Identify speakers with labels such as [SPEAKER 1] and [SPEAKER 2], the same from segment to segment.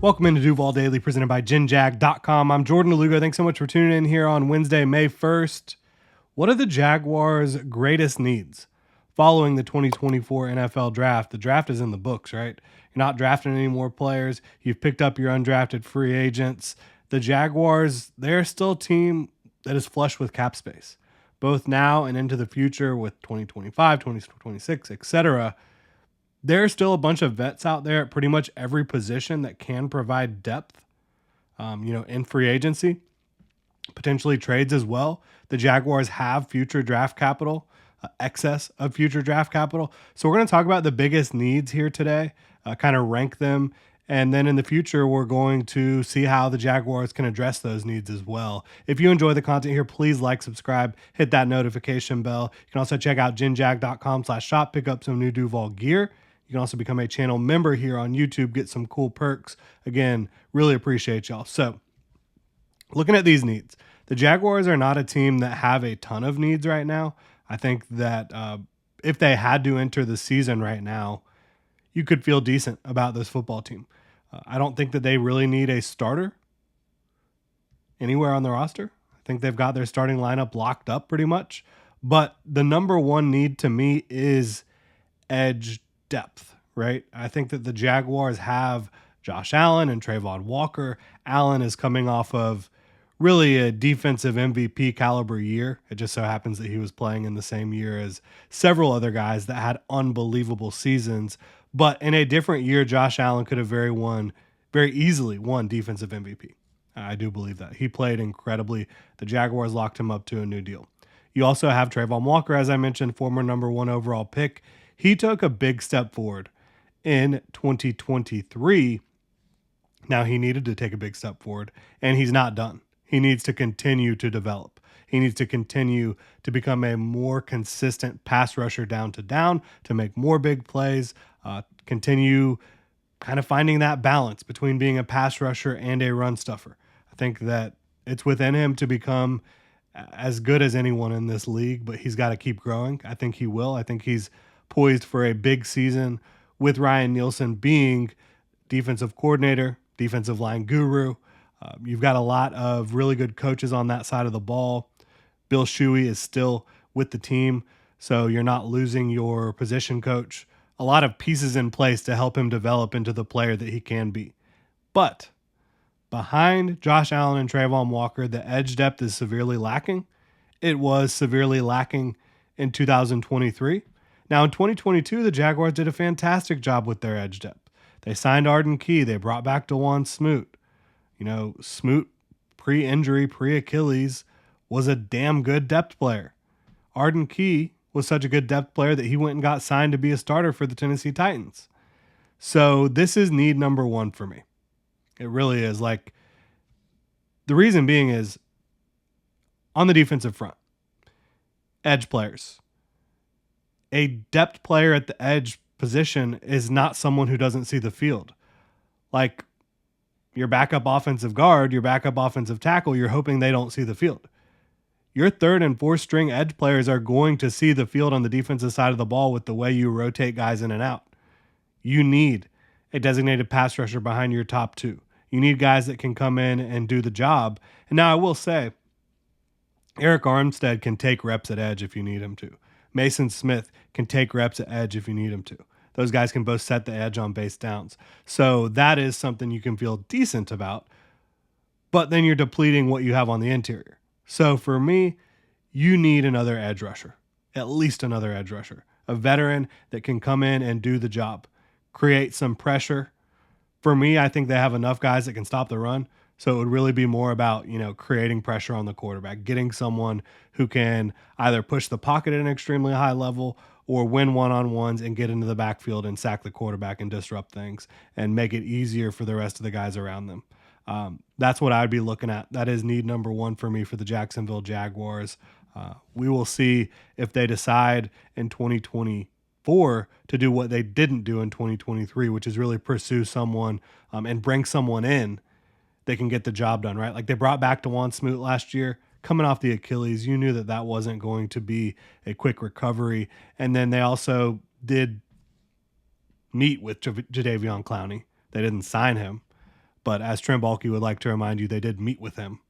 [SPEAKER 1] Welcome into Duval Daily, presented by GenJag.com. I'm Jordan DeLugo. Thanks so much for tuning in here on Wednesday, May 1st. What are the Jaguars' greatest needs following the 2024 NFL draft? The draft is in the books, right? You're not drafting any more players. You've picked up your undrafted free agents. The Jaguars, they're still a team that is flush with cap space, both now and into the future with 2025, 2026, etc. There's still a bunch of vets out there at pretty much every position that can provide depth, in free agency, potentially trades as well. The Jaguars have future draft capital, excess of future draft capital. So we're going to talk about the biggest needs here today, kind of rank them. And then in the future, we're going to see how the Jaguars can address those needs as well. If you enjoy the content here, please like, subscribe, hit that notification bell. You can also check out genjag.com/shop, pick up some new Duval gear. You can also become a channel member here on YouTube, get some cool perks. Again, really appreciate y'all. So looking at these needs, the Jaguars are not a team that have a ton of needs right now. I think that if they had to enter the season right now, you could feel decent about this football team. I don't think that they really need a starter anywhere on the roster. I think they've got their starting lineup locked up pretty much. But the number one need to me is edge depth, right? I think that the Jaguars have Josh Allen and Trayvon Walker. Allen is coming off of really a defensive MVP caliber year. It just so happens that he was playing in the same year as several other guys that had unbelievable seasons. But in a different year, Josh Allen could have very easily won defensive MVP. I do believe that. He played incredibly. The Jaguars locked him up to a new deal. You also have Trayvon Walker, as I mentioned, former number one overall pick. He took a big step forward in 2023. Now he needed to take a big step forward, and he's not done. He needs to continue to develop. He needs to continue to become a more consistent pass rusher down to make more big plays, continue kind of finding that balance between being a pass rusher and a run stuffer. I think that it's within him to become as good as anyone in this league, but he's got to keep growing. I think he will. I think he's poised for a big season with Ryan Nielsen being defensive coordinator, defensive line guru. You've got a lot of really good coaches on that side of the ball. Bill Shuey is still with the team, so you're not losing your position coach. A lot of pieces in place to help him develop into the player that he can be. But behind Josh Allen and Trayvon Walker, the edge depth is severely lacking. It was severely lacking in 2023. Now in 2022, the Jaguars did a fantastic job with their edge depth. They signed Arden Key. They brought back DeJuan Smoot. Smoot, pre-injury, pre-Achilles, was a damn good depth player. Arden Key was such a good depth player that he went and got signed to be a starter for the Tennessee Titans. So this is need number one for me. It really is. The reason being is on the defensive front, edge players. A depth player at the edge position is not someone who doesn't see the field. Like your backup offensive guard, your backup offensive tackle, you're hoping they don't see the field. Your third and fourth string edge players are going to see the field on the defensive side of the ball with the way you rotate guys in and out. You need a designated pass rusher behind your top two. You need guys that can come in and do the job. And now I will say, Eric Armstead can take reps at edge if you need him to. Mason Smith can take reps at edge if you need him to. Those guys can both set the edge on base downs. So that is something you can feel decent about. But then you're depleting what you have on the interior. So for me, you need another edge rusher, at least another edge rusher, a veteran that can come in and do the job, create some pressure. For me, I think they have enough guys that can stop the run. So it would really be more about, creating pressure on the quarterback, getting someone who can either push the pocket at an extremely high level or win one-on-ones and get into the backfield and sack the quarterback and disrupt things and make it easier for the rest of the guys around them. That's what I'd be looking at. That is need number one for me for the Jacksonville Jaguars. We will see if they decide in 2024 to do what they didn't do in 2023, which is really pursue someone and bring someone in that can get the job done, right? Like they brought back DeJuan Smoot last year. Coming off the Achilles, you knew that wasn't going to be a quick recovery. And then they also did meet with Jadeveon Clowney. They didn't sign him, But as Trent Baalke would like to remind you, they did meet with him.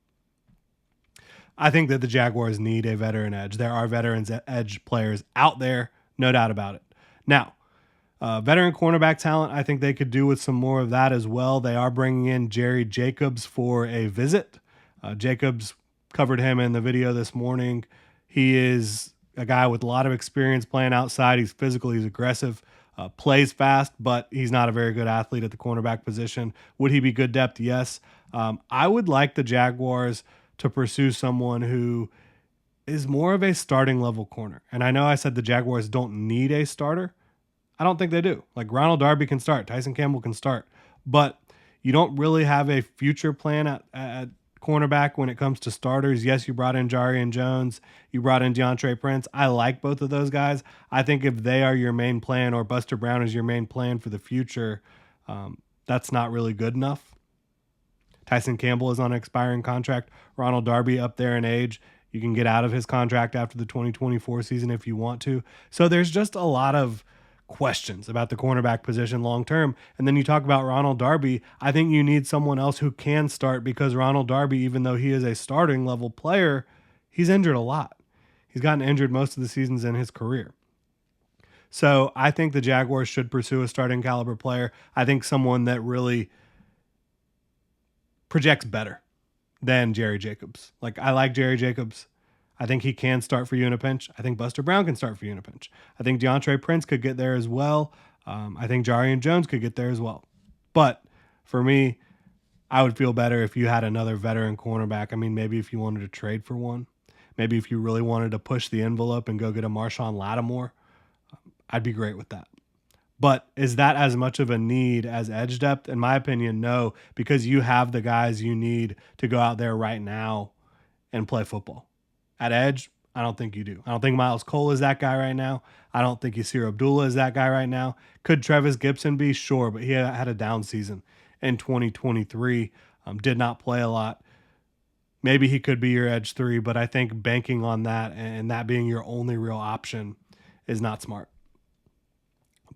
[SPEAKER 1] I think that the Jaguars need a veteran edge. There are veterans edge players out there, no doubt about it. Now, veteran cornerback talent, I think they could do with some more of that as well. They are bringing in Jerry Jacobs for a visit. Jacobs, covered him in the video this morning. He is a guy with a lot of experience playing outside. He's physical, he's aggressive, plays fast, but he's not a very good athlete at the cornerback position. Would he be good depth? Yes. I would like the Jaguars to pursue someone who is more of a starting level corner. And I know I said the Jaguars don't need a starter. I don't think they do. Like Ronald Darby can start, Tyson Campbell can start, but you don't really have a future plan at cornerback when it comes to starters. Yes, you brought in Jarian Jones, you brought in DeAndre Prince. I like both of those guys. I think if they are your main plan or Buster Brown is your main plan for the future, that's not really good enough. Tyson Campbell is on an expiring contract. Ronald Darby up there in age. You can get out of his contract after the 2024 season if you want to. So there's just a lot of questions about the cornerback position long term. And then you talk about Ronald Darby. I think you need someone else who can start because Ronald Darby, even though he is a starting level player, he's injured a lot. He's gotten injured most of the seasons in his career. So I think the Jaguars should pursue a starting caliber player. I think someone that really projects better than Jerry Jacobs. Like, I like Jerry Jacobs. I think he can start for you in a pinch. I think Buster Brown can start for you in a pinch. I think DeAndre Prince could get there as well. I think Jarian Jones could get there as well. But for me, I would feel better if you had another veteran cornerback. I mean, maybe if you wanted to trade for one. Maybe if you really wanted to push the envelope and go get a Marshawn Lattimore, I'd be great with that. But is that as much of a need as edge depth? In my opinion, no, because you have the guys you need to go out there right now and play football. At edge, I don't think you do. I don't think Miles Cole is that guy right now. I don't think Yasir Abdullah is that guy right now. Could Trevis Gibson be? Sure, but he had a down season in 2023, did not play a lot. Maybe he could be your edge 3, but I think banking on that and that being your only real option is not smart.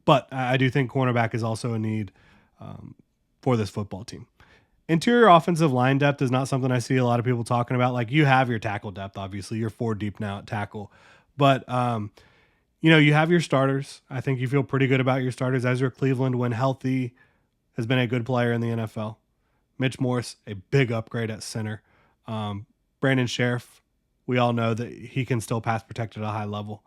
[SPEAKER 1] But I do think cornerback is also a need for this football team. Interior offensive line depth is not something I see a lot of people talking about. Like, you have your tackle depth, obviously. You're 4 deep now at tackle. But, you have your starters. I think you feel pretty good about your starters. Ezra Cleveland, when healthy, has been a good player in the NFL. Mitch Morse, a big upgrade at center. Brandon Sheriff, we all know that he can still pass protect at a high level.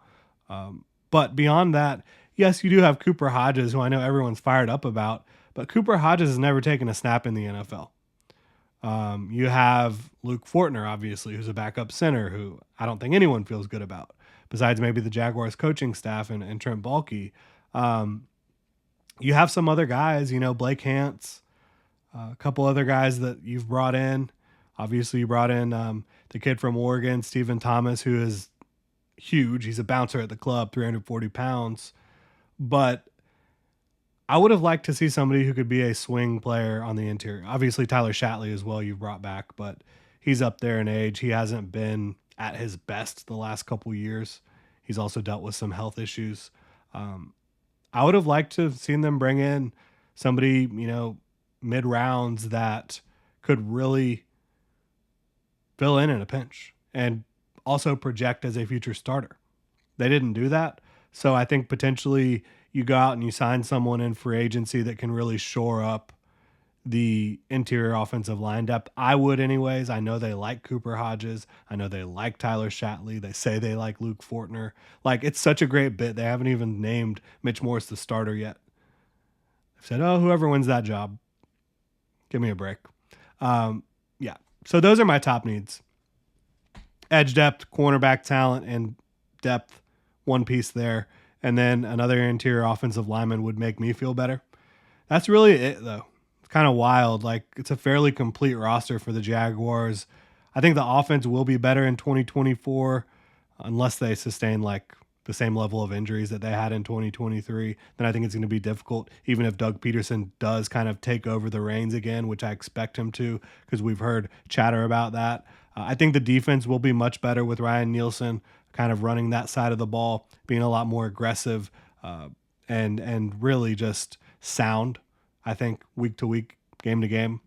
[SPEAKER 1] But beyond that, yes, you do have Cooper Hodges, who I know everyone's fired up about, but Cooper Hodges has never taken a snap in the NFL. You have Luke Fortner, obviously, who's a backup center, who I don't think anyone feels good about, besides maybe the Jaguars coaching staff and Trent Baalke. You have some other guys, Blake Hance, a couple other guys that you've brought in. Obviously, you brought in the kid from Oregon, Stephen Thomas, who is huge. He's a bouncer at the club, 340 pounds. But I would have liked to see somebody who could be a swing player on the interior. Obviously, Tyler Shatley as well you've brought back, but he's up there in age. He hasn't been at his best the last couple years. He's also dealt with some health issues. I would have liked to have seen them bring in somebody, mid-rounds that could really fill in a pinch and also project as a future starter. They didn't do that. So I think potentially you go out and you sign someone in free agency that can really shore up the interior offensive line depth. I would anyways. I know they like Cooper Hodges. I know they like Tyler Shatley. They say they like Luke Fortner. Like, it's such a great bit. They haven't even named Mitch Morse the starter yet. They've said, whoever wins that job, give me a break. Yeah. So those are my top needs. Edge depth, cornerback talent, and depth, one piece there. And then another interior offensive lineman would make me feel better. That's really it, though. It's kind of wild. Like, it's a fairly complete roster for the Jaguars. I think the offense will be better in 2024 unless they sustain, like, the same level of injuries that they had in 2023. Then I think it's going to be difficult, even if Doug Peterson does kind of take over the reins again, which I expect him to, because we've heard chatter about that. I think the defense will be much better with Ryan Nielsen kind of running that side of the ball, being a lot more aggressive and really just sound, I think, week to week, game to game.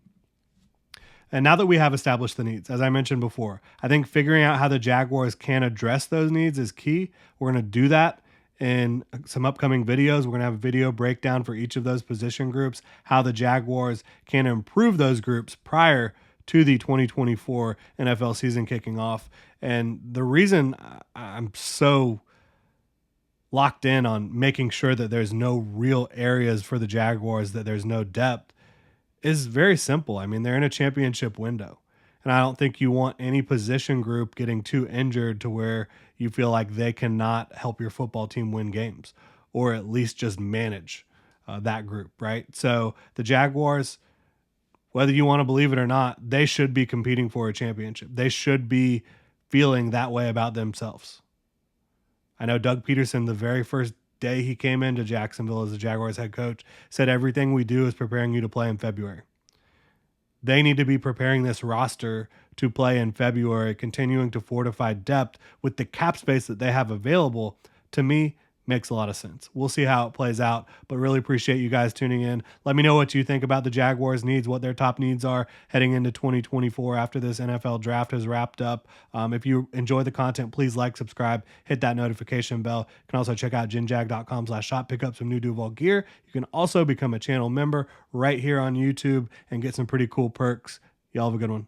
[SPEAKER 1] And now that we have established the needs, as I mentioned before, I think figuring out how the Jaguars can address those needs is key. We're going to do that in some upcoming videos. We're going to have a video breakdown for each of those position groups, how the Jaguars can improve those groups prior to the 2024 NFL season kicking off. And the reason I'm so locked in on making sure that there's no real areas for the Jaguars, that there's no depth, is very simple. I mean, they're in a championship window. And I don't think you want any position group getting too injured to where you feel like they cannot help your football team win games, or at least just manage that group, right? So the Jaguars, whether you want to believe it or not, they should be competing for a championship. They should be feeling that way about themselves. I know Doug Peterson, the very first day he came into Jacksonville as the Jaguars head coach, said everything we do is preparing you to play in February. They need to be preparing this roster to play in February, continuing to fortify depth with the cap space that they have available. To me, makes a lot of sense. We'll see how it plays out, but really appreciate you guys tuning in. Let me know what you think about the Jaguars' needs, what their top needs are heading into 2024 after this NFL draft has wrapped up. If you enjoy the content, please like, subscribe, hit that notification bell. You can also check out jinjag.com/shop, pick up some new Duval gear. You can also become a channel member right here on YouTube and get some pretty cool perks. Y'all have a good one.